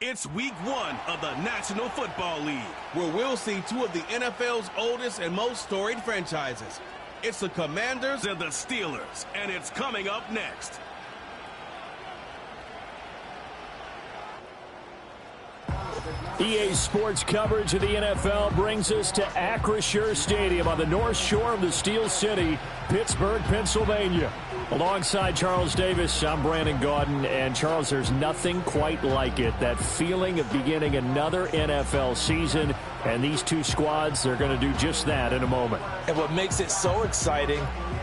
It's week 1 of the National Football League, where we'll see two of the NFL's oldest and most storied franchises. It's the Commanders and the Steelers, and it's coming up next. EA Sports coverage of the NFL brings us to Acrisure Stadium on the north shore of the Steel City, Pittsburgh, Pennsylvania. Alongside Charles Davis, I'm Brandon Gaudin. And Charles, there's nothing quite like it. That feeling of beginning another NFL season. And these two squads, they're going to do just that in a moment. And what makes it so exciting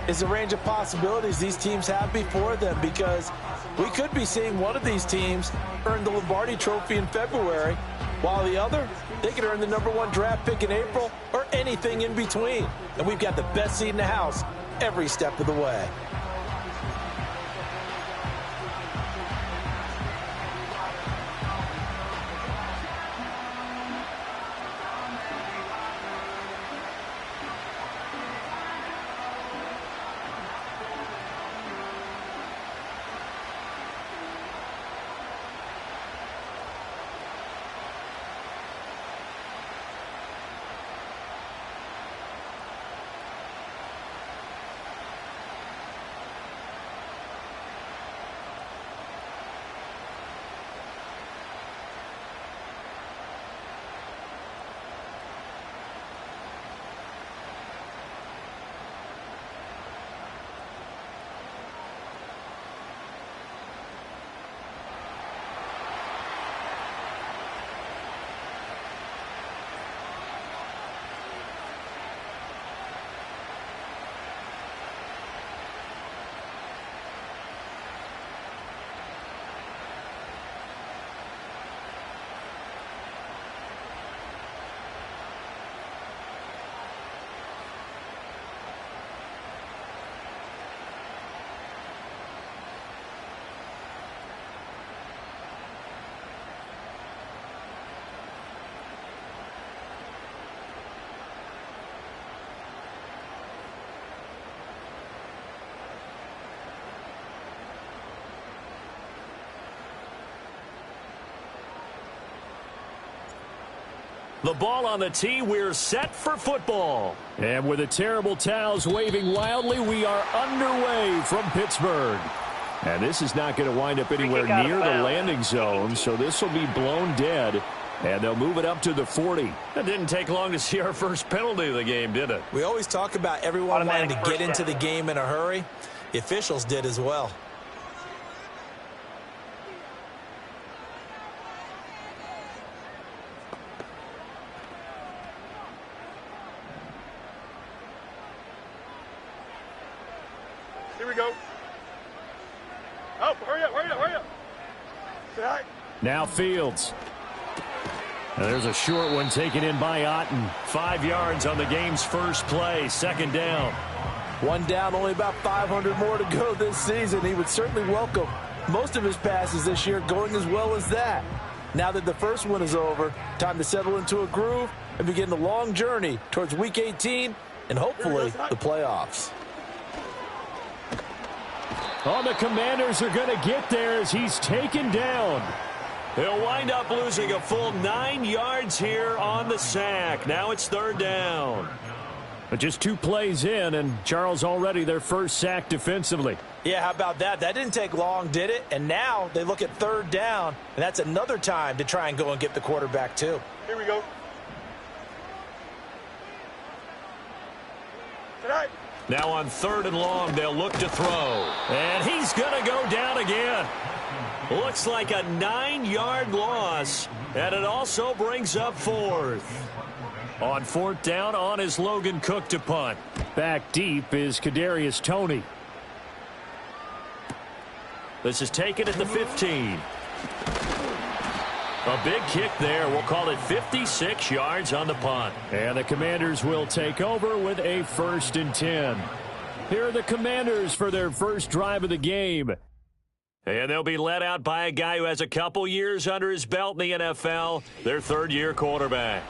is the range of possibilities these teams have before them, because we could be seeing one of these teams earn the Lombardi Trophy in February, while the other, they could earn the #1 draft pick in April or anything in between. And we've got the best seat in the house every step of the way. The ball on the tee, we're set for football. And with the terrible towels waving wildly, we are underway from Pittsburgh. And this is not going to wind up anywhere near the landing zone, so this will be blown dead. And they'll move it up to the 40. It didn't take long to see our first penalty of the game, did it? We always talk about everyone wanting to get into the game in a hurry. The officials did as well. Here we go. Oh, hurry up, hurry up, hurry up. Say hi. Now Fields. And there's a short one taken in by Otten. 5 yards on the game's first play, second down. One down, only about 500 more to go this season. He would certainly welcome most of his passes this year going as well as that. Now that the first one is over, time to settle into a groove and begin the long journey towards Week 18 and hopefully the playoffs. Oh, the Commanders are going to get there as he's taken down. He'll wind up losing a full 9 yards here on the sack. Now it's third down. But just 2 plays in, and Charles already their first sack defensively. Yeah, how about that? That didn't take long, did it? And now they look at third down, and that's another time to try and go and get the quarterback too. Here we go. Tonight. Now on third and long, they'll look to throw. And he's going to go down again. Looks like a 9-yard loss, and it also brings up fourth. On fourth down, on is Logan Cook to punt. Back deep is Kadarius Toney. This is taken at the 15. A big kick there. We'll call it 56 yards on the punt. And the Commanders will take over with a 1st and 10. Here are the Commanders for their first drive of the game. And they'll be led out by a guy who has a couple years under his belt in the NFL, their third-year quarterback.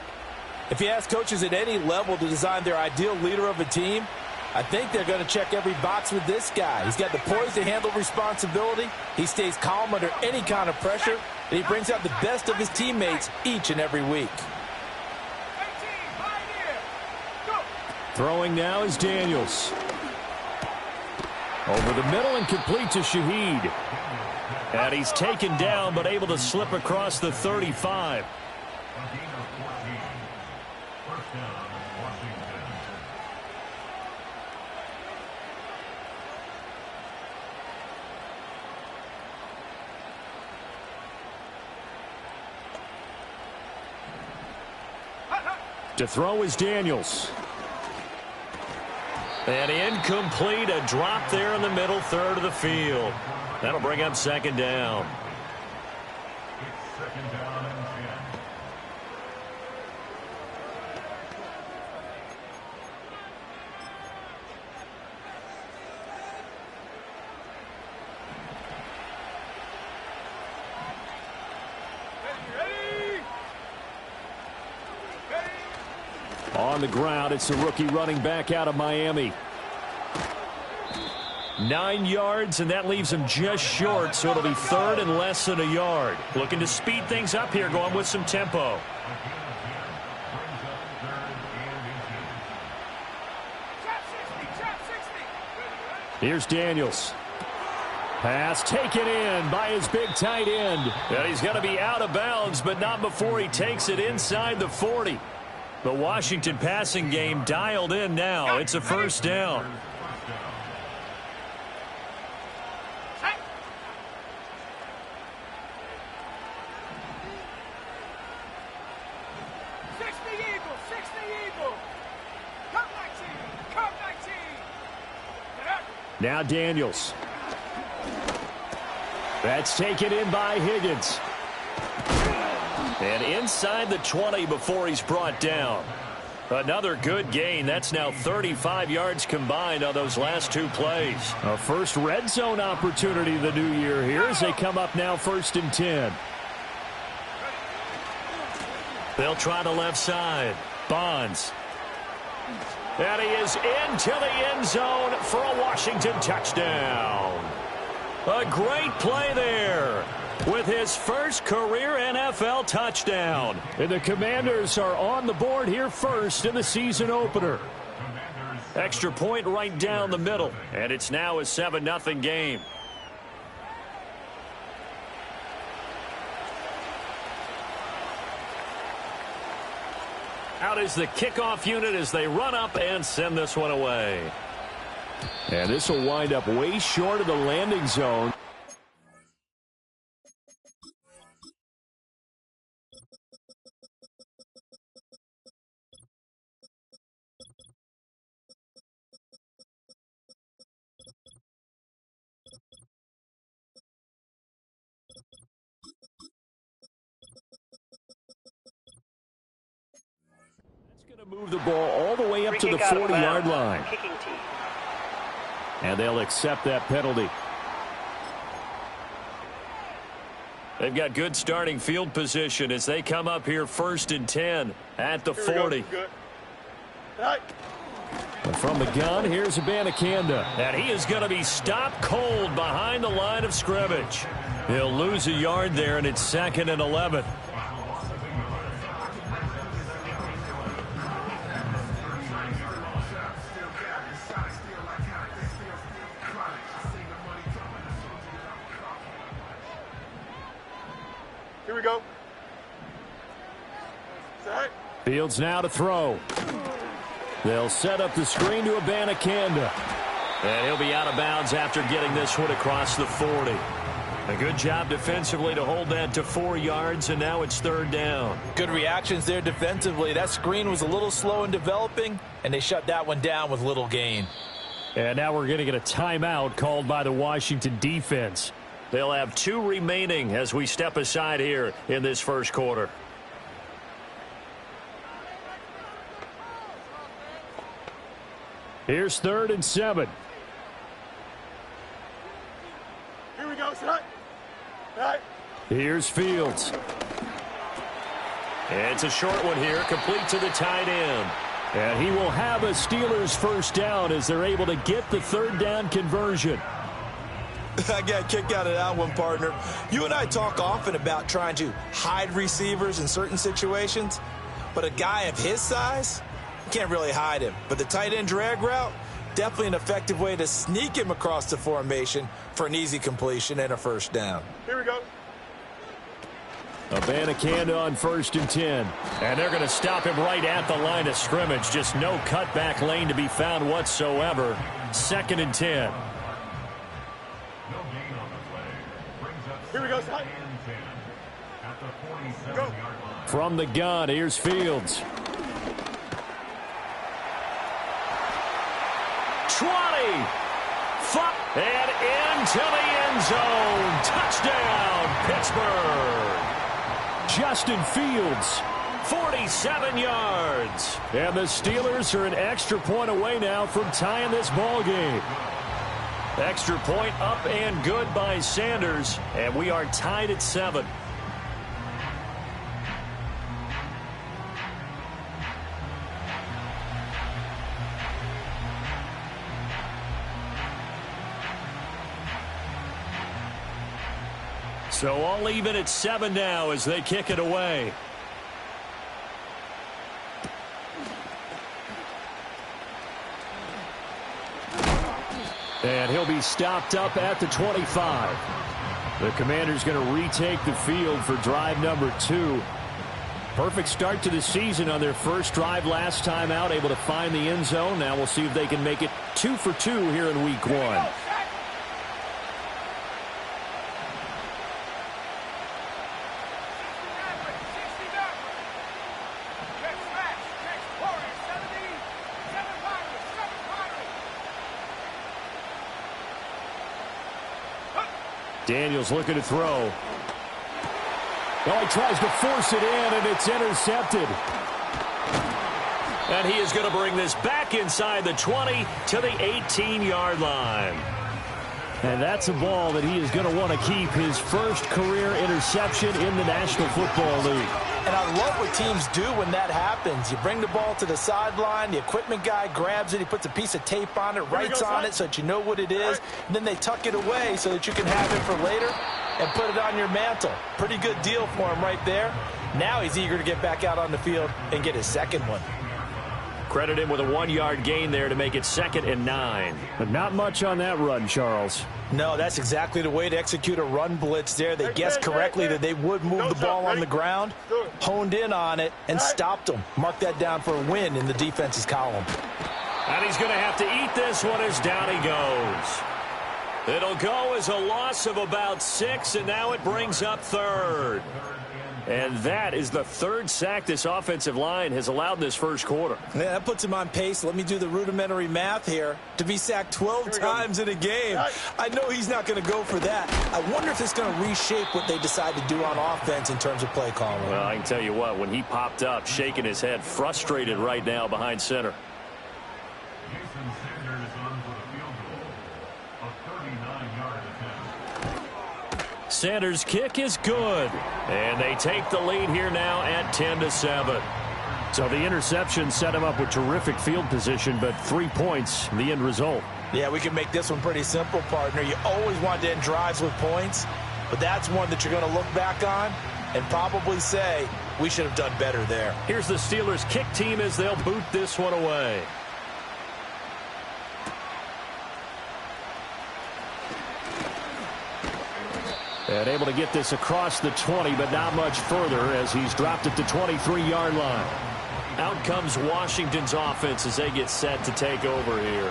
If you ask coaches at any level to design their ideal leader of a team, I think they're going to check every box with this guy. He's got the poise to handle responsibility. He stays calm under any kind of pressure, and he brings out the best of his teammates each and every week. Throwing now is Daniels. Over the middle and complete to Shaheed. And he's taken down but able to slip across the 35. To throw is Daniels. And incomplete, a drop there in the middle third of the field. That'll bring up second down. It's second down and 10. On the ground, it's the rookie running back out of Miami. 9 yards, and that leaves him just short, so it'll be third and less than a yard. Looking to speed things up here, going with some tempo. Here's Daniels. Pass taken in by his big tight end. And he's going to be out of bounds, but not before he takes it inside the 40. The Washington passing game dialed in now. It's a first down. Now Daniels. That's taken in by Higgins. And inside the 20 before he's brought down. Another good gain. That's now 35 yards combined on those last two plays. A first red zone opportunity the new year here as they come up now 1st and 10. They'll try the left side. Bonds. And he is into the end zone for a Washington touchdown. A great play there with his first career NFL touchdown. And the Commanders are on the board here first in the season opener. Extra point right down the middle. And it's now a 7-0 game. Out is the kickoff unit as they run up and send this one away. And this will wind up way short of the landing zone. Move the ball all the way up to the 40-yard line. And they'll accept that penalty. They've got good starting field position as they come up here 1st and 10 at the 40. And from the gun, here's Abanikanda. And he is going to be stopped cold behind the line of scrimmage. He'll lose a yard there, and it's 2nd and 11. Here we go. Set. Fields now to throw. They'll set up the screen to Abanikanda. And he'll be out of bounds after getting this one across the 40. A good job defensively to hold that to 4 yards, and now it's 3rd down. Good reactions there defensively. That screen was a little slow in developing, and they shut that one down with little gain. And now we're going to get a timeout called by the Washington defense. They'll have 2 remaining as we step aside here in this first quarter. Here's 3rd and 7. Here we go. Set. Right. Here's Fields. It's a short one here, complete to the tight end. And he will have a Steelers first down as they're able to get the 3rd down conversion. I got a kick out of that one, partner. You and I talk often about trying to hide receivers in certain situations, but a guy of his size, you can't really hide him. But the tight end drag route, definitely an effective way to sneak him across the formation for an easy completion and a first down. Here we go. Abanikanda on 1st and 10. And they're going to stop him right at the line of scrimmage. Just no cutback lane to be found whatsoever. 2nd and 10. Here we go, Scott. Go. From the gun, here's Fields. 20. And into the end zone. Touchdown, Pittsburgh. Justin Fields, 47 yards. And the Steelers are an extra point away now from tying this ball game. Extra point up and good by Sanders. And we are tied at 7. So all even at 7 now as they kick it away. And he'll be stopped up at the 25. The Commanders going to retake the field for drive number 2. Perfect start to the season on their first drive last time out, able to find the end zone. Now we'll see if they can make it 2 for 2 here in week 1. Daniels looking to throw. Oh, he tries to force it in, and it's intercepted. And he is going to bring this back inside the 20 to the 18-yard line. And that's a ball that he is going to want to keep, his first career interception in the National Football League. And I love what teams do when that happens. You bring the ball to the sideline, the equipment guy grabs it, he puts a piece of tape on it, writes on it so that you know what it is, and then they tuck it away so that you can have it for later and put it on your mantle. Pretty good deal for him right there. Now he's eager to get back out on the field and get his second one. Credit him with a 1-yard gain there to make it 2nd and 9. But not much on that run, Charles. No, that's exactly the way to execute a run blitz there. They guessed correctly that they would move the ball on the ground, honed in on it, and stopped them. Mark that down for a win in the defense's column. And he's going to have to eat this one as down he goes. It'll go as a loss of about 6, and now it brings up 3rd. And that is the 3rd sack this offensive line has allowed in this first quarter. Yeah, that puts him on pace. Let me do the rudimentary math here. To be sacked 12 times in a game. I know he's not going to go for that. I wonder if it's going to reshape what they decide to do on offense in terms of play calling. Well, I can tell you what, when he popped up, shaking his head, frustrated right now behind center. Sanders' kick is good. And they take the lead here now at 10-7. So the interception set him up with terrific field position, but 3 points, the end result. Yeah, we can make this one pretty simple, partner. You always want to end drives with points, but that's one that you're going to look back on and probably say, we should have done better there. Here's the Steelers' kick team as they'll boot this one away. And able to get this across the 20, but not much further as he's dropped it to 23-yard line. Out comes Washington's offense as they get set to take over here.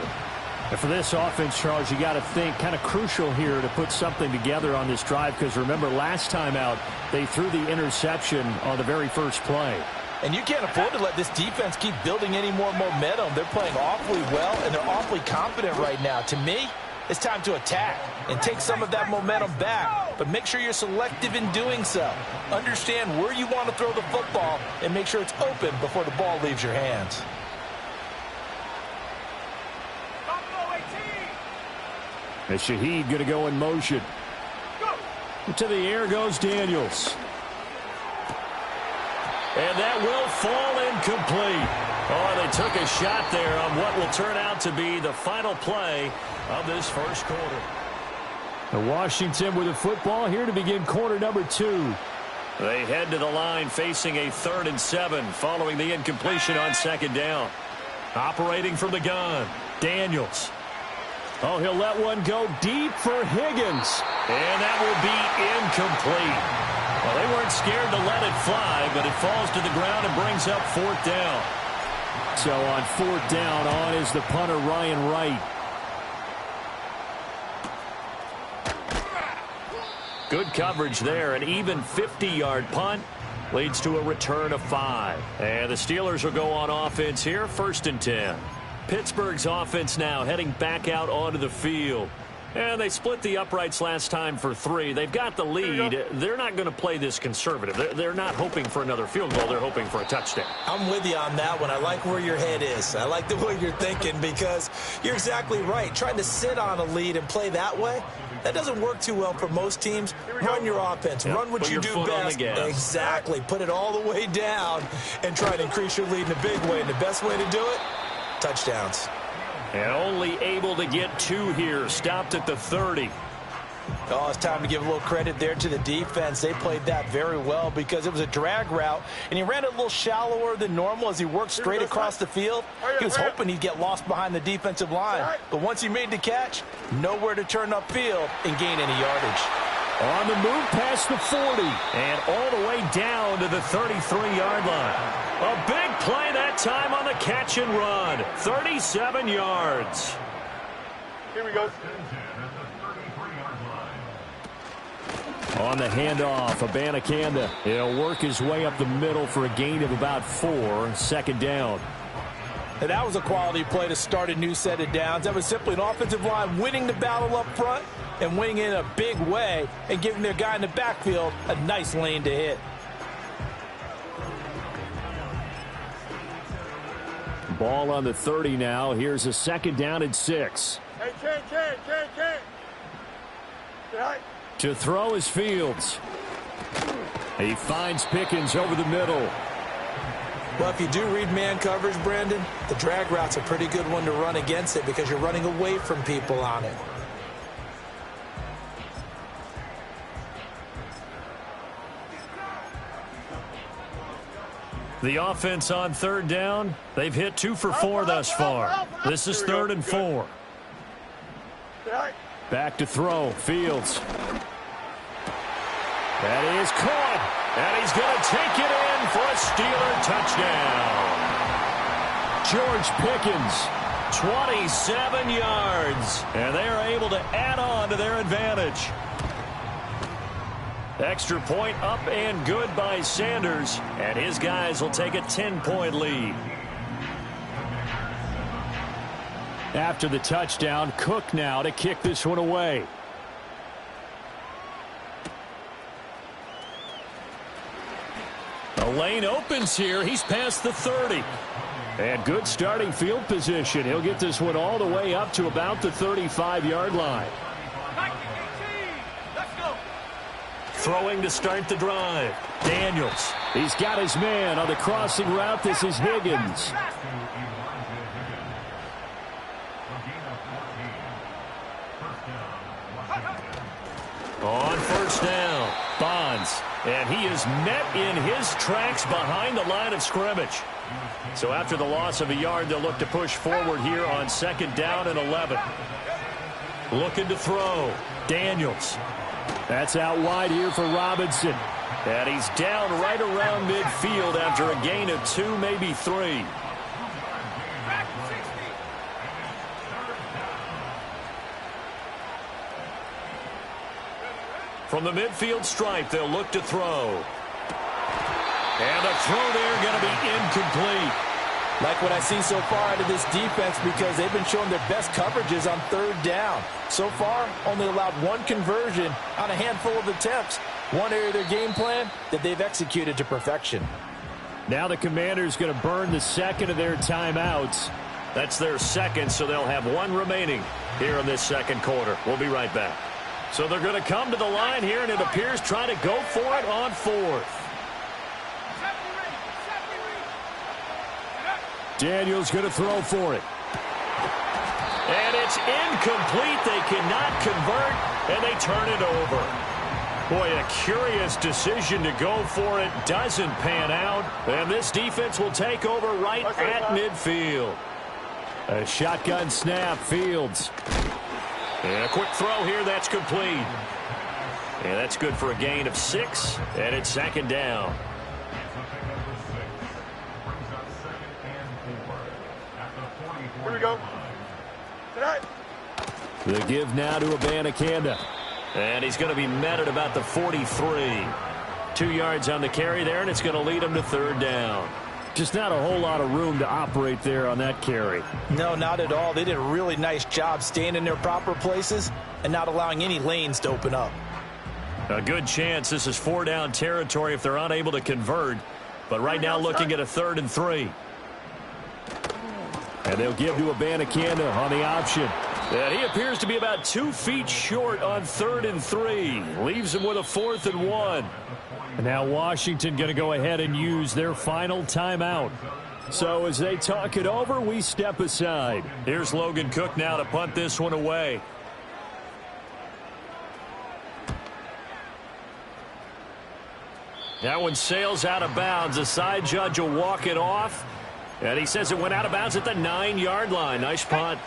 And for this offense, Charles, you got to think kind of crucial here to put something together on this drive, because remember last time out they threw the interception on the very first play. And you can't afford to let this defense keep building any more momentum. They're playing awfully well, and they're awfully confident right now. To me, it's time to attack and take some of that momentum back, but make sure you're selective in doing so. Understand where you want to throw the football and make sure it's open before the ball leaves your hands. And Shaheed going to go in motion. To the air goes Daniels. And that will fall incomplete. Oh, they took a shot there on what will turn out to be the final play of this first quarter. And Washington with the football here to begin quarter number 2. They head to the line facing a 3rd and 7 following the incompletion on 2nd down. Operating from the gun, Daniels. Oh, he'll let one go deep for Higgins. And that will be incomplete. Well, they weren't scared to let it fly, but it falls to the ground and brings up 4th down. So on 4th down, on is the punter, Ryan Wright. Good coverage there. An even 50-yard punt leads to a return of 5. And the Steelers will go on offense here, 1st and 10. Pittsburgh's offense now heading back out onto the field. And they split the uprights last time for 3. They've got the lead. They're not going to play this conservative. They're not hoping for another field goal. They're hoping for a touchdown. I'm with you on that one. I like where your head is. I like the way you're thinking because you're exactly right. Trying to sit on a lead and play that way, that doesn't work too well for most teams. Run your offense. Yep. Run what you do best. Exactly. Put it all the way down and try to increase your lead in a big way. And the best way to do it, touchdowns. And only able to get 2 here. Stopped at the 30. Oh, it's time to give a little credit there to the defense. They played that very well because it was a drag route, and he ran it a little shallower than normal as he worked straight across the field. He was hoping he'd get lost behind the defensive line. But once he made the catch, nowhere to turn upfield and gain any yardage. On the move past the 40 and all the way down to the 33-yard line. A big play that time on the catch and run. 37 yards. Here we go. On the handoff, Abanikanda. He'll work his way up the middle for a gain of about 4. 2nd down. And that was a quality play to start a new set of downs. That was simply an offensive line winning the battle up front and winning in a big way and giving their guy in the backfield a nice lane to hit. Ball on the 30 now. Here's a 2nd down and 6. Hey, Ken. Right. To throw is Fields. He finds Pickens over the middle. Well, if you do read man coverage, Brandon, the drag route's a pretty good one to run against it because you're running away from people on it. The offense on 3rd down. They've hit 2 for 4 thus far. This is 3rd and 4. Back to throw. Fields. That is caught. And he's going to take it in for a Steeler touchdown. George Pickens, 27 yards. And they are able to add on to their advantage. Extra point up and good by Sanders. And his guys will take a 10-point lead. After the touchdown, Cook now to kick this one away. The lane opens here. He's past the 30. And good starting field position. He'll get this one all the way up to about the 35-yard line. Throwing to start the drive. Daniels. He's got his man on the crossing route. This is Higgins. On 1st down, Bonds. And he is met in his tracks behind the line of scrimmage. So after the loss of a yard, they'll look to push forward here on 2nd down and 11. Looking to throw. Daniels. That's out wide here for Robinson. And he's down right around midfield after a gain of 2, maybe 3. From the midfield stripe, they'll look to throw. And the throw there going to be incomplete. Like what I see so far out of this defense because they've been showing their best coverages on 3rd down. So far, only allowed 1 conversion on a handful of attempts. One area of their game plan that they've executed to perfection. Now the Commanders going to burn the 2nd of their timeouts. That's their 2nd, so they'll have 1 remaining here in this 2nd quarter. We'll be right back. So they're going to come to the line here, and it appears trying to go for it on 4th. Daniels going to throw for it. And it's incomplete. They cannot convert, and they turn it over. Boy, a curious decision to go for it. Doesn't pan out. And this defense will take over right at midfield. A shotgun snap, Fields. And a quick throw here, that's complete. And that's good for a gain of 6, and it's second down. Here we go. Tonight. The give now to Abanikanda. And he's going to be met at about the 43. 2 yards on the carry there, and it's going to lead him to third down. Just not a whole lot of room to operate there on that carry. No, not at all. They did a really nice job staying in their proper places and not allowing any lanes to open up. A good chance this is 4-down territory if they're unable to convert. But right now looking at a 3rd and 3. And they'll give to Abanikanda on the option. And he appears to be about 2 feet short on 3rd and 3. Leaves him with a 4th and 1. And now Washington going to go ahead and use their final timeout. So as they talk it over, we step aside. Here's Logan Cook now to punt this one away. That one sails out of bounds. The side judge will walk it off. And he says it went out of bounds at the 9-yard line. Nice punt.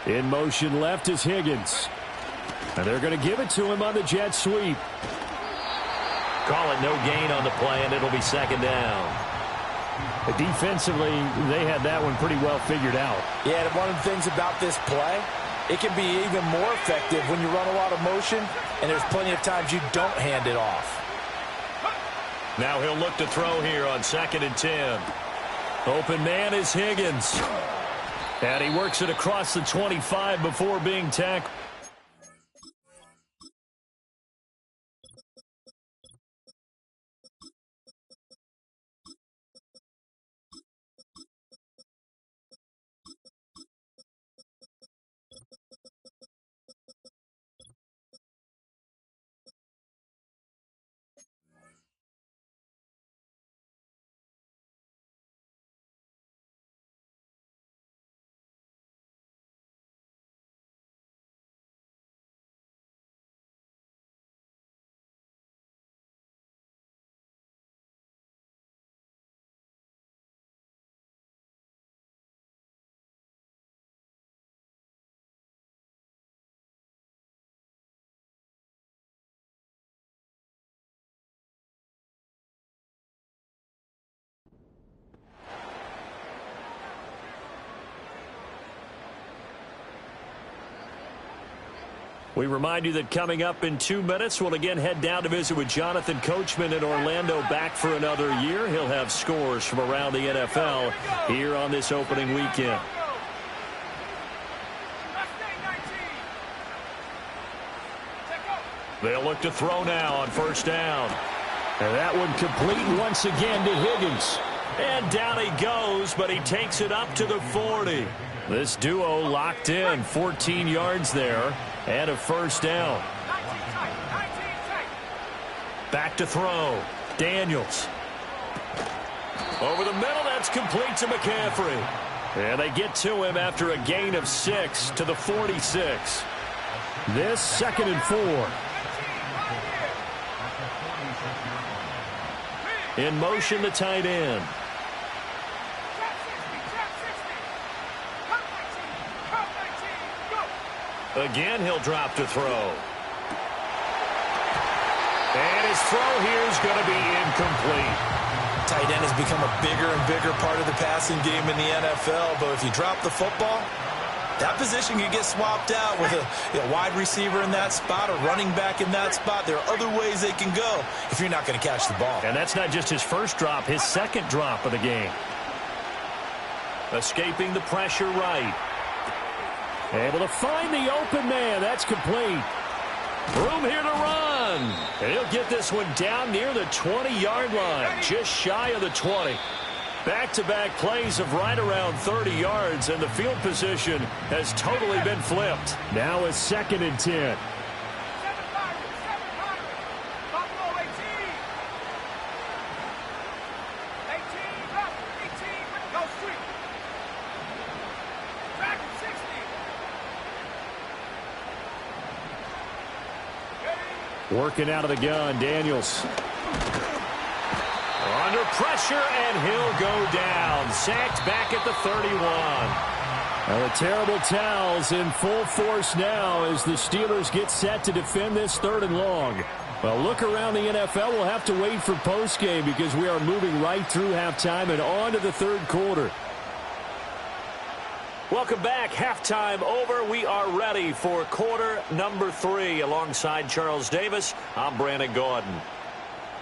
In motion left is Higgins. And they're going to give it to him on the jet sweep. Call it no gain on the play, and it'll be second down. Defensively, they had that one pretty well figured out. Yeah, and one of the things about this play, it can be even more effective when you run a lot of motion, and there's plenty of times you don't hand it off. Now he'll look to throw here on 2nd and 10. Open man is Higgins. And he works it across the 25 before being tackled. We remind you that coming up in 2 minutes, we'll again head down to visit with Jonathan Coachman in Orlando, back for another year. He'll have scores from around the NFL here on this opening weekend. They'll look to throw now on 1st down. And that one complete once again to Higgins. And down he goes, but he takes it up to the 40. This duo locked in, 14 yards there, and a 1st down. Back to throw. Daniels. Over the middle, that's complete to McCaffrey. And they get to him after a gain of 6 to the 46. This 2nd and 4. In motion, the tight end. Again, he'll drop to throw. And his throw here is going to be incomplete. Tight end has become a bigger and bigger part of the passing game in the NFL, but if you drop the football, that position can get swapped out with a wide receiver in that spot, a running back in that spot. There are other ways they can go if you're not going to catch the ball. And that's not just his first drop, his second drop of the game. Escaping the pressure right. Able to find the open man. That's complete. Room here to run. And he'll get this one down near the 20-yard line, just shy of the 20. Back-to-back plays of right around 30 yards, and the field position has totally been flipped. Now a 2nd and 10. Working out of the gun, Daniels. Under pressure, and he'll go down. Sacked back at the 31. Well, the terrible towels in full force now as the Steelers get set to defend this 3rd and long. Well, look around the NFL. We'll have to wait for postgame because we are moving right through halftime and on to the 3rd quarter. Welcome back. Halftime over. We are ready for quarter number 3. Alongside Charles Davis, I'm Brandon Gordon.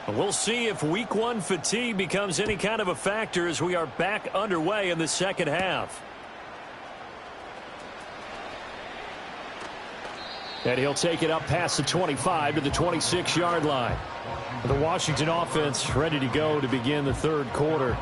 We'll see if week 1 fatigue becomes any kind of a factor as we are back underway in the second half. And he'll take it up past the 25 to the 26-yard line. The Washington offense ready to go to begin the 3rd quarter.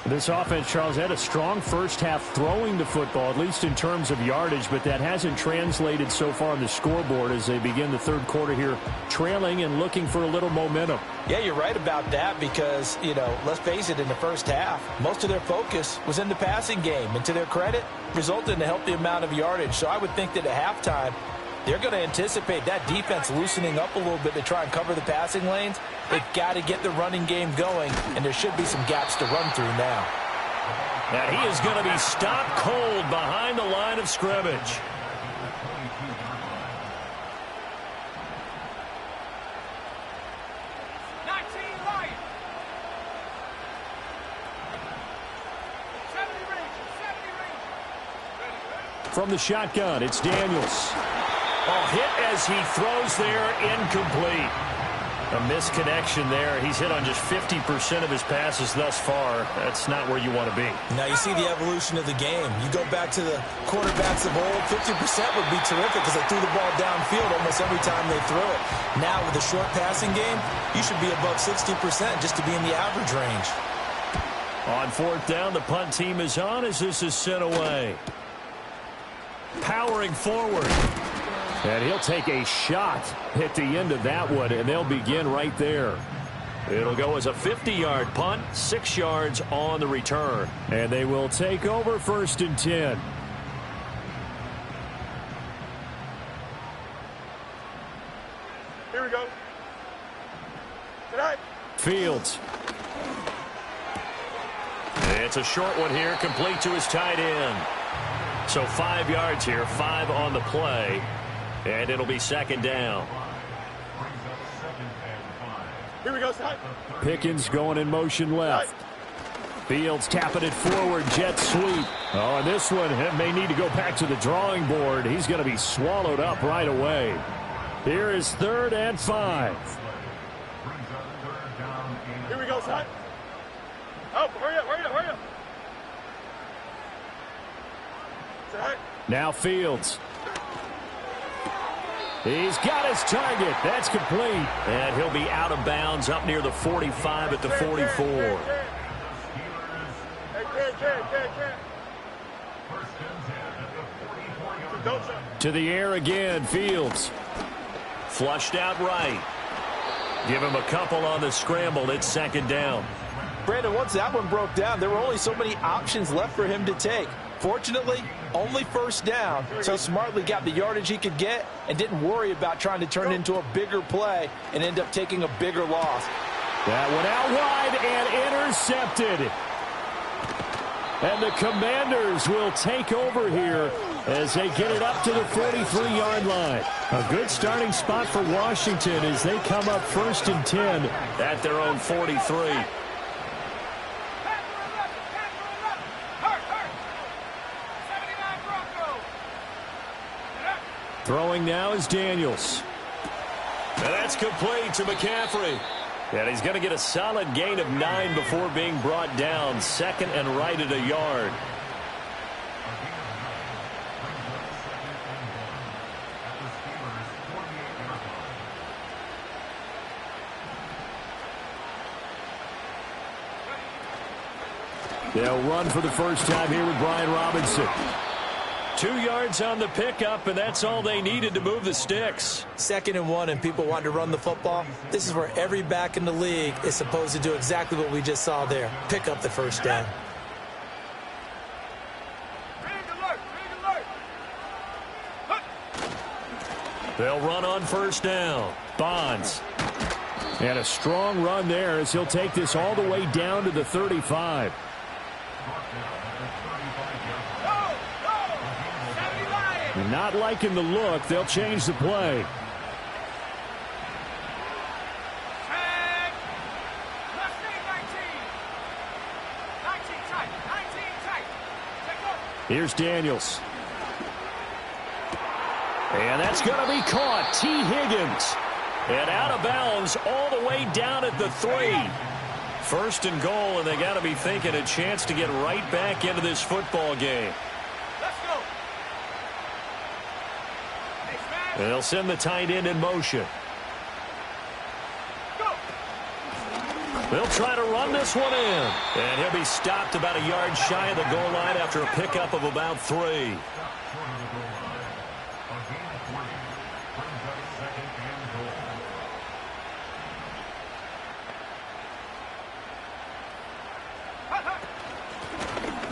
This offense, Charles, had a strong first half throwing the football, at least in terms of yardage, but that hasn't translated so far on the scoreboard as they begin the 3rd quarter here, trailing and looking for a little momentum. Yeah, you're right about that because, let's face it, in the first half, most of their focus was in the passing game. And to their credit, resulted in a healthy amount of yardage. So I would think that at halftime, they're going to anticipate that defense loosening up a little bit to try and cover the passing lanes. They've got to get the running game going, and there should be some gaps to run through now. And he is going to be stopped cold behind the line of scrimmage. From the shotgun, it's Daniels. Hit as he throws there, incomplete. A misconnection there. He's hit on just 50% of his passes thus far. That's not where you want to be. Now you see the evolution of the game. You go back to the quarterbacks of old, 50% would be terrific because they threw the ball downfield almost every time they throw it. Now with the short passing game, you should be above 60% just to be in the average range. On 4th down, the punt team is on as this is sent away. Powering forward. And he'll take a shot at the end of that one, and they'll begin right there. It'll go as a 50-yard punt, 6 yards on the return. And they will take over 1st and 10. Here we go. Tonight. Fields. It's a short one here, complete to his tight end. So 5 yards here, 5 on the play. And it'll be 2nd down. Here we go, side. Pickens going in motion left. Fields tapping it forward, jet sweep. Oh, and this one may need to go back to the drawing board. He's going to be swallowed up right away. Here is 3rd and 5. Here we go, side. Oh, hurry up, hurry up, hurry up. Side. Now Fields. He's got his target. That's complete. And he'll be out of bounds up near the 45 at the 44. To the air again, Fields. Flushed out right. Give him a couple on the scramble. It's 2nd down. Brandon, once that one broke down, there were only so many options left for him to take. Fortunately, only 1st down, so smartly got the yardage he could get and didn't worry about trying to turn it into a bigger play and end up taking a bigger loss. That one out wide and intercepted. And the Commanders will take over here as they get it up to the 43-yard line. A good starting spot for Washington as they come up 1st and 10 at their own 43. Throwing now is Daniels. And that's complete to McCaffrey. And he's going to get a solid gain of 9 before being brought down. 2nd and right at a yard. They'll run for the first time here with Brian Robinson. 2 yards on the pickup, and that's all they needed to move the sticks. 2nd and 1, and people want to run the football. This is where every back in the league is supposed to do exactly what we just saw there. Pick up the 1st down. They'll run on first down. Bonds. And a strong run there as he'll take this all the way down to the 35. And not liking the look, they'll change the play. Here's Daniels. And that's going to be caught. T. Higgins. And out of bounds all the way down at the 3. First and goal, and they got to be thinking a chance to get right back into this football game. Let's go. And they'll send the tight end in motion. Go. They'll try to run this one in. And he'll be stopped about a yard shy of the goal line after a pickup of about 3.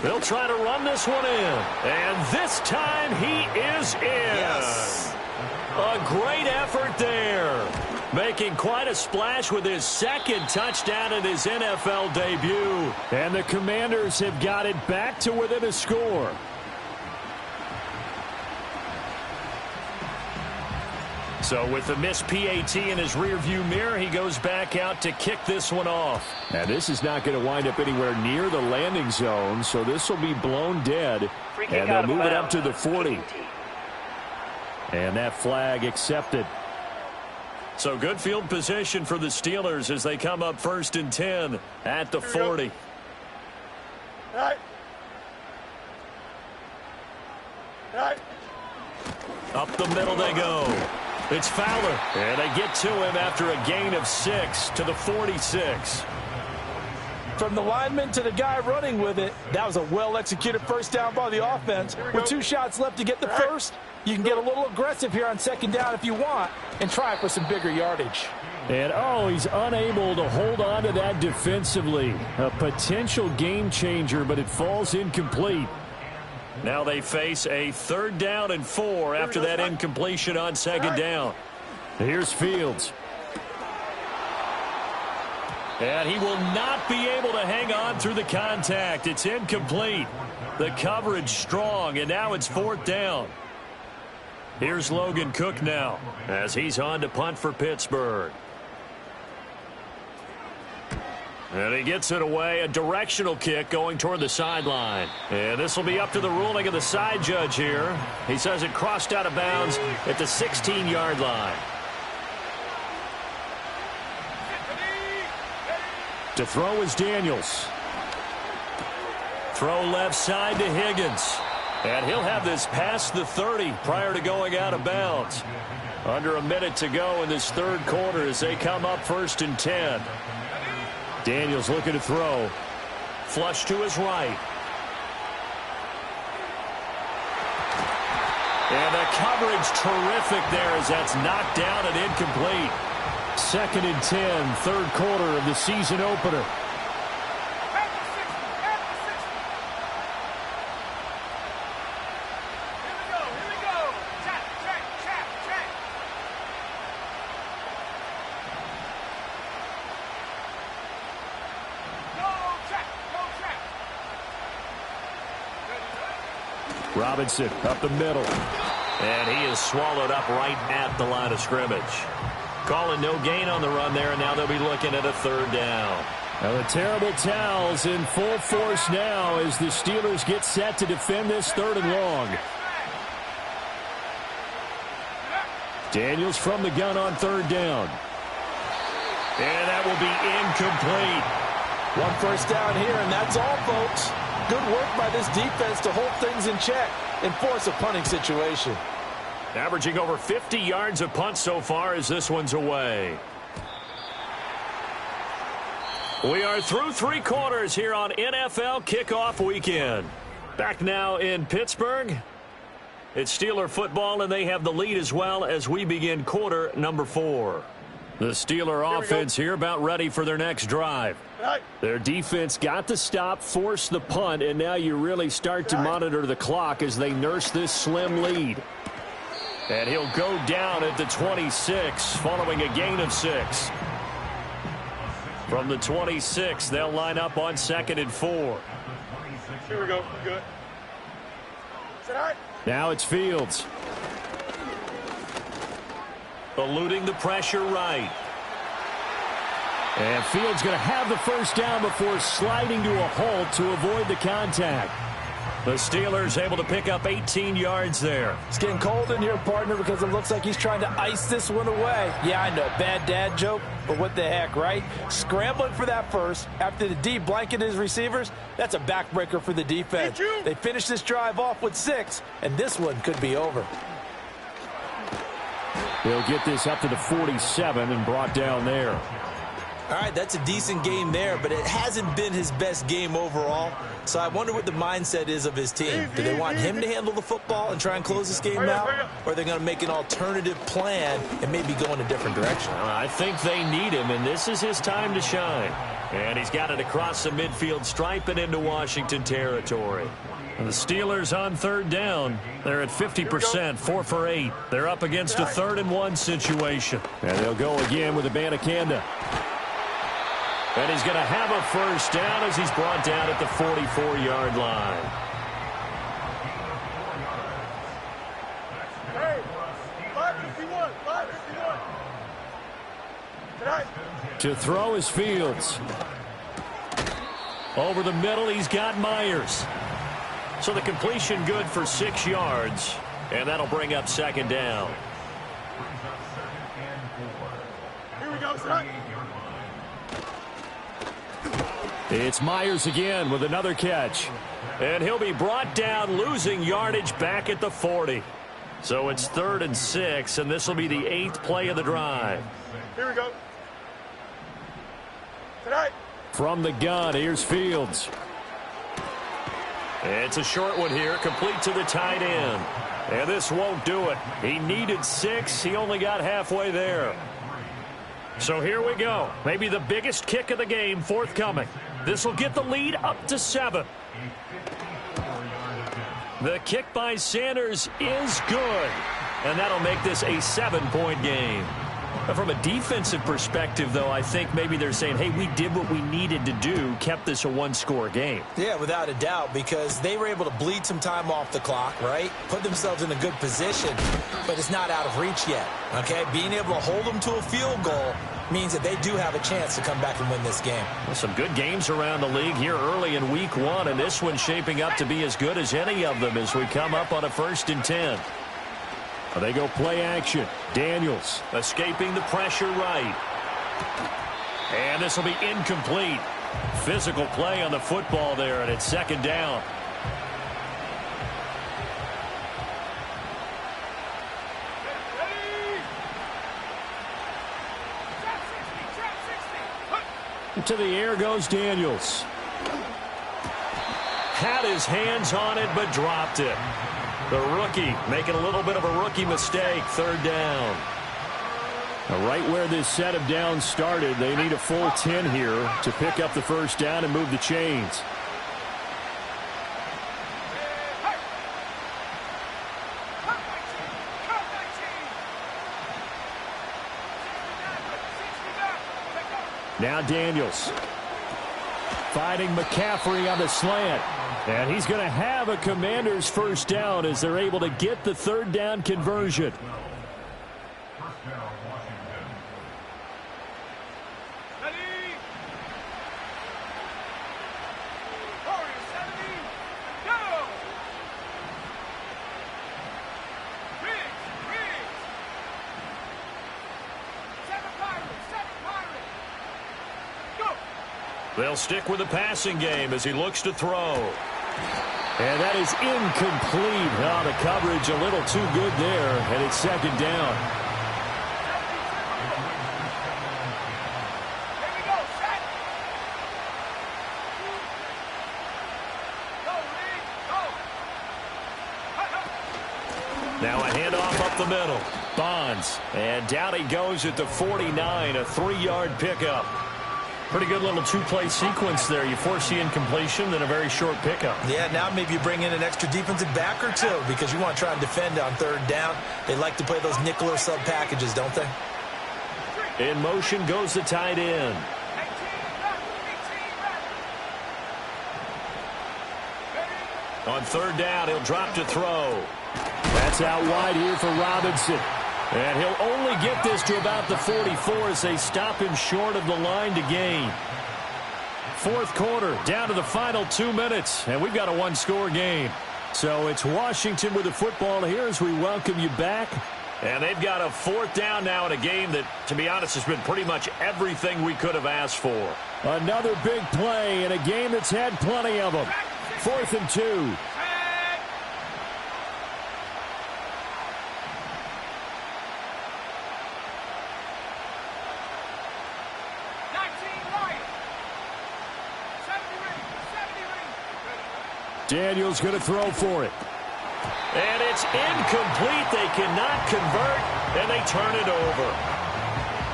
They'll try to run this one in. And this time he is in. Yes. A great effort there. Making quite a splash with his second touchdown in his NFL debut. And the Commanders have got it back to within a score. So with the missed PAT in his rearview mirror, he goes back out to kick this one off. Now this is not going to wind up anywhere near the landing zone, so this will be blown dead. And they'll move it up to the 40. And that flag accepted. So good field position for the Steelers as they come up 1st and 10 at the 40. All right. All right. Up the middle they go. It's Fowler. And they get to him after a gain of 6 to the 46. From the lineman to the guy running with it, that was a well-executed first down by the offense. With 2 shots left to get the first, you can get a little aggressive here on 2nd down if you want and try for some bigger yardage. And, he's unable to hold on to that defensively. A potential game changer, but it falls incomplete. Now they face a 3rd down and 4 after that incompletion on 2nd down. Here's Fields. And he will not be able to hang on through the contact. It's incomplete. The coverage strong, and now it's 4th down. Here's Logan Cook now as he's on to punt for Pittsburgh. And he gets it away, a directional kick going toward the sideline. And this will be up to the ruling of the side judge here. He says it crossed out of bounds at the 16-yard line. To throw is Daniels. Throw left side to Higgins. And he'll have this past the 30 prior to going out of bounds. Under a minute to go in this 3rd quarter as they come up 1st and 10. Daniels looking to throw. Flush to his right. And the coverage terrific there as that's knocked down and incomplete. 2nd and 10, 3rd quarter of the season opener. Robinson up the middle. And he is swallowed up right at the line of scrimmage. Calling no gain on the run there, and now they'll be looking at a 3rd down. Now the terrible towels in full force now as the Steelers get set to defend this 3rd and long. Daniels from the gun on 3rd down. And that will be incomplete. 1 first down here, and that's all, folks. Good work by this defense to hold things in check and force a punting situation. Averaging over 50 yards of punt so far as this one's away. We are through 3 quarters here on NFL Kickoff Weekend. Back now in Pittsburgh. It's Steeler football, and they have the lead as well as we begin quarter number 4. The Steeler offense here about ready for their next drive. Their defense got the stop, forced the punt, and now you really start to monitor the clock as they nurse this slim lead. And he'll go down at the 26 following a gain of 6. From the 26, they'll line up on 2nd and 4. Here we go. We're good. Is that all right? Now it's Fields. Eluding the pressure right. And Fields going to have the first down before sliding to a halt to avoid the contact. The Steelers able to pick up 18 yards there. It's getting cold in here, partner, because it looks like he's trying to ice this one away. Yeah, I know, bad dad joke, but what the heck, right? Scrambling for that first after the D blanketed his receivers, that's a backbreaker for the defense. They finished this drive off with 6, and this one could be over. They'll get this up to the 47 and brought down there. All right, that's a decent game there, but it hasn't been his best game overall. So I wonder what the mindset is of his team. Do they want him to handle the football and try and close this game out? Or are they going to make an alternative plan and maybe go in a different direction? I think they need him, and this is his time to shine. And he's got it across the midfield stripe and into Washington territory. And the Steelers on 3rd down. They're at 50%, 4 for 8. They're up against a 3rd and 1 situation. And they'll go again with Abanikanda. And he's going to have a first down as he's brought down at the 44-yard line. Hey, 551, 551. Tonight. To throw is Fields. Over the middle, he's got Myers. So the completion good for 6 yards. And that'll bring up 2nd down. Here we go, tonight. It's Myers again with another catch. And he'll be brought down, losing yardage back at the 40. So it's 3rd and 6, and this will be the 8th play of the drive. Here we go. Tonight. From the gun, here's Fields. It's a short one here, complete to the tight end. And this won't do it. He needed 6. He only got halfway there. So here we go. Maybe the biggest kick of the game forthcoming. This will get the lead up to 7. The kick by Sanders is good. And that'll make this a 7-point game. From a defensive perspective, though, I think maybe they're saying, hey, we did what we needed to do, kept this a 1-score game. Yeah, without a doubt, because they were able to bleed some time off the clock, right? Put themselves in a good position, but it's not out of reach yet, okay? Being able to hold them to a field goal means that they do have a chance to come back and win this game. Well, some good games around the league here early in week 1, and this one's shaping up to be as good as any of them as we come up on a 1st and 10. They go play action. Daniels escaping the pressure right. And this will be incomplete. Physical play on the football there, and it's 2nd down. to the air goes Daniels. Had his hands on it, but dropped it. The rookie making a little bit of a rookie mistake. 3rd down. Now, right where this set of downs started, they need a full 10 here to pick up the first down and move the chains. Now Daniels fighting McCaffrey on the slant. And he's going to have a Commanders first down as they're able to get the 3rd down conversion. They'll stick with the passing game as he looks to throw. And that is incomplete. Oh, the coverage a little too good there, and it's 2nd down. Now a handoff up the middle. Bonds. And down he goes at the 49, a 3-yard pickup. Pretty good little two-play sequence there. You force the incompletion, then a very short pickup. Yeah, now maybe you bring in an extra defensive back or two because you want to try and defend on third down. They like to play those nickel or sub packages, don't they? In motion goes the tight end. On third down, he'll drop to throw. That's out wide here for Robinson. And he'll only get this to about the 44 as they stop him short of the line to gain. Fourth quarter, down to the final 2 minutes, and we've got a one-score game. So it's Washington with the football here as we welcome you back. And they've got a fourth down now in a game that, to be honest, has been pretty much everything we could have asked for. Another big play in a game that's had plenty of them. 4th and 2. Daniel's going to throw for it. And it's incomplete. They cannot convert, and they turn it over.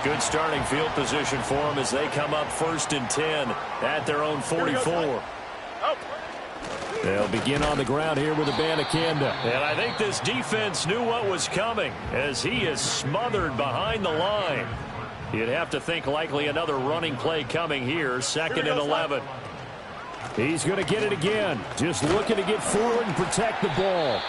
Good starting field position for them as they come up 1st and 10 at their own 44. They'll begin on the ground here with Abanikanda. And I think this defense knew what was coming as he is smothered behind the line. You'd have to think likely another running play coming here, 2nd and 11. He's going to get it again. Just looking to get forward and protect the ball.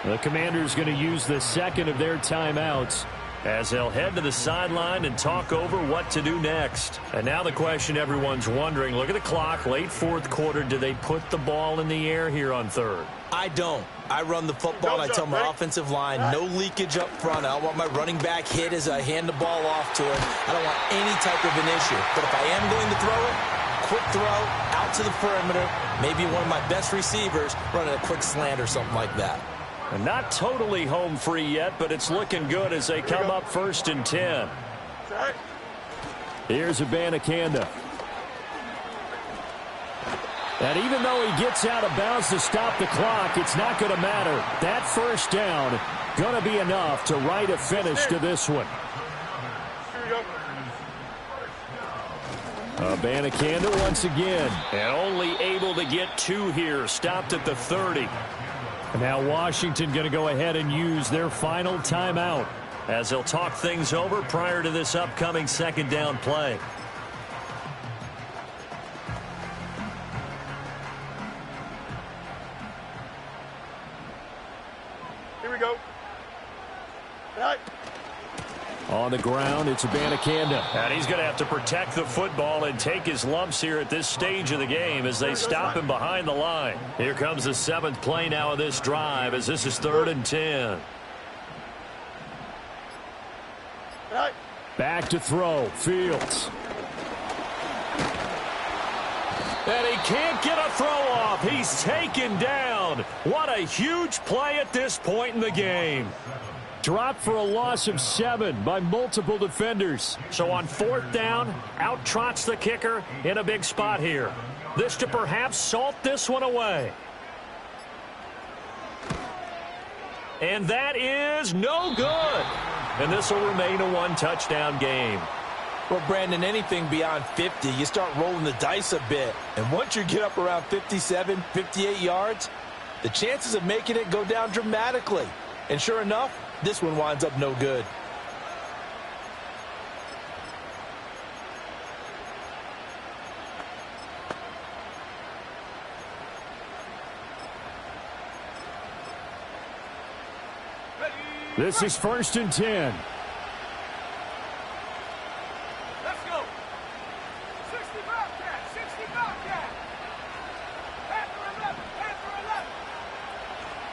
The Commanders going to use the second of their timeouts as they'll head to the sideline and talk over what to do next. And now the question everyone's wondering, look at the clock, late 4th quarter. Do they put the ball in the air here on 3rd? I don't. I run the football, and I tell my offensive line, no leakage up front. I don't want my running back hit as I hand the ball off to him. I don't want any type of an issue. But if I am going to throw it, quick throw out to the perimeter, maybe one of my best receivers running a quick slant or something like that. And not totally home free yet, but it's looking good as they come up 1st and 10. Here's Abanikanda. And even though he gets out of bounds to stop the clock, it's not going to matter. That first down going to be enough to write a finish to this one. Abanikanda once again. And only able to get 2 here. Stopped at the 30. And now Washington going to go ahead and use their final timeout as they'll talk things over prior to this upcoming 2nd down play. Here we go. Right. On the ground, it's Abanikanda. And he's going to have to protect the football and take his lumps here at this stage of the game as they stop him behind the line. Here comes the 7th play now of this drive as this is 3rd and 10. Right. Back to throw. Fields. And he can't get a throw off. He's taken down. What a huge play at this point in the game. Dropped for a loss of 7 by multiple defenders. So on 4th down, out trots the kicker in a big spot here. This to perhaps salt this one away. And that is no good. And this will remain a 1-touchdown game. Well, Brandon, anything beyond 50, you start rolling the dice a bit. And once you get up around 57, 58 yards, the chances of making it go down dramatically. And sure enough, this one winds up no good. This is 1st and 10. Let's go. 60 Bobcat, 60 Bobcat. Panther 11, Panther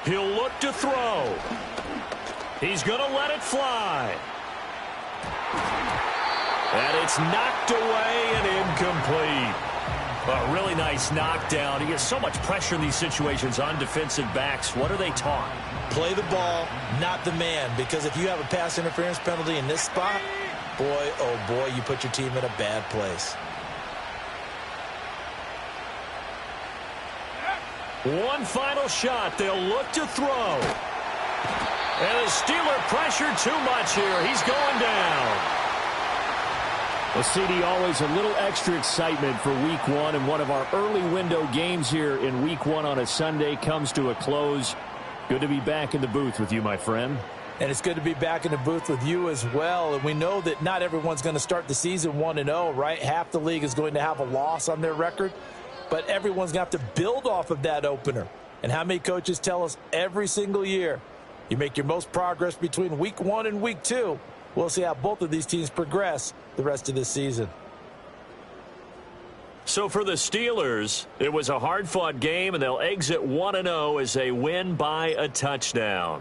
11. He'll look to throw. He's going to let it fly. And it's knocked away and incomplete. A really nice knockdown. He gets so much pressure in these situations on defensive backs. What are they taught? Play the ball, not the man. Because if you have a pass interference penalty in this spot, boy, oh boy, you put your team in a bad place. One final shot. They'll look to throw. And the Steeler pressure too much here. He's going down. Well, CD, always a little extra excitement for Week 1, and one of our early window games here in Week 1 on a Sunday comes to a close. Good to be back in the booth with you, my friend. And it's good to be back in the booth with you as well. And we know that not everyone's going to start the season 1-0, right? Half the league is going to have a loss on their record, but everyone's going to have to build off of that opener. And how many coaches tell us every single year, you make your most progress between Week 1 and Week 2. We'll see how both of these teams progress the rest of this season. So for the Steelers, it was a hard-fought game, and they'll exit 1-0 as they win by a touchdown.